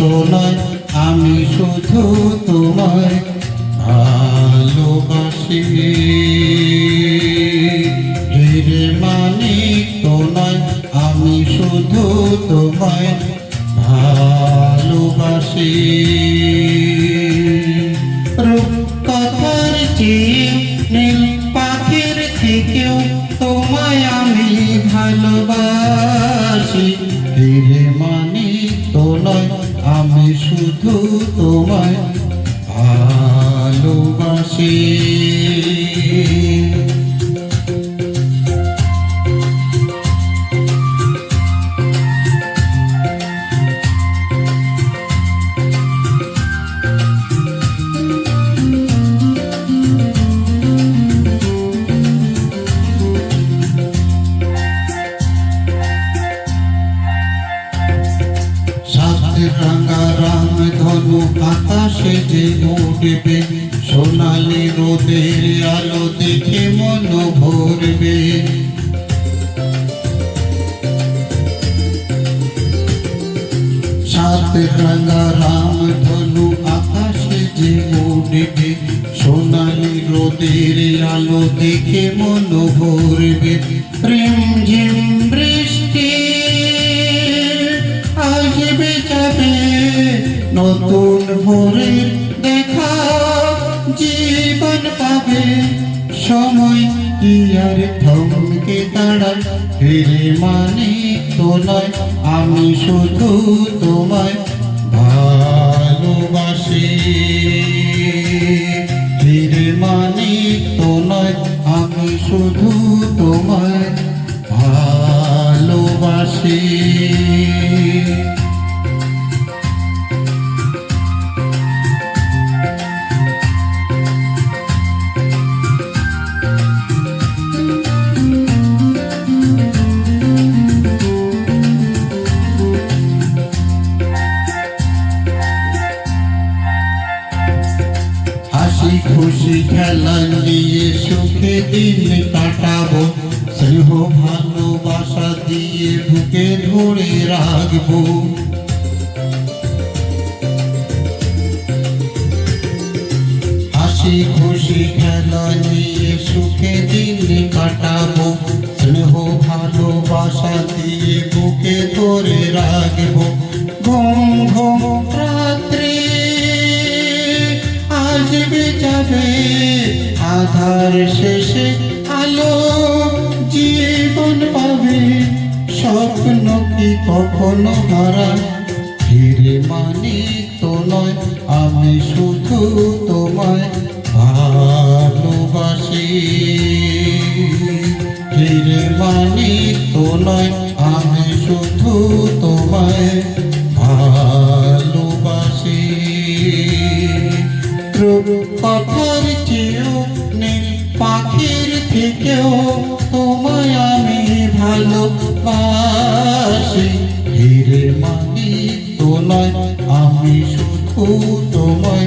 তো নয় আমি শুধু তোমায় ভালোবাসি। হিরে মানিক তো নয় আমি শুধু তোমায় ভালোবাসি। রূপকথার চেয়ে নীল পাখির থেকেও তোমায় আমি ভালোবাসি। হিরে মানিক তো নয় আমি শুধু তোমায় ভালোবাসি। রাঙা রাম ধনু আকাশে যে উঠবে, সোনালি রোদের আলো দেখে মন ভরবে। সাত রাঙা রাম ধনু আকাশে যে উঠবে, সোনালি রোদের আলো দেখে মন ভরবে। প্রেম ঝিম বৃষ্টি আসবে যাবে, নতুন ভোরের দেখা জীবন পাবে। সময় কি আর থমকে দাঁড়ায়, হিরে মানিক তো নয় আমি শুধু তোমায় ভালোবাসি। হিরে মানিক তো নয় আমি শুধু তোমায় ভালোবাসি। হাসি খুশি খেলা নিয়ে সুখে দিন কাটাবো, স্নেহ ভালোবাসা দিয়ে বুকে ধরে রাখবো। হাসি খুশি খেলা নিয়ে সুখে দিন কাটাবো, স্নেহ ভালোবাসা দিয়ে বুকে ধরে রাখবো। ঘুম ঘুম রাত্রি আসবে যাবে, আধার শেষে আলো জীবন পাবে। স্বপ্ন কি কখনো হারায়, হিরে মানিক তো নয় আমি শুধু তোমায় ভালোবাসি। হিরে মানিক তো নয় আমি শুধু তোমায় ভালোবাসি। রূপকথার চেয়েও নীল পাখির থেকেও তোমায় আমি ভালোবাসি। হিরে মানিক তো নয় আমি শুধু তোমায়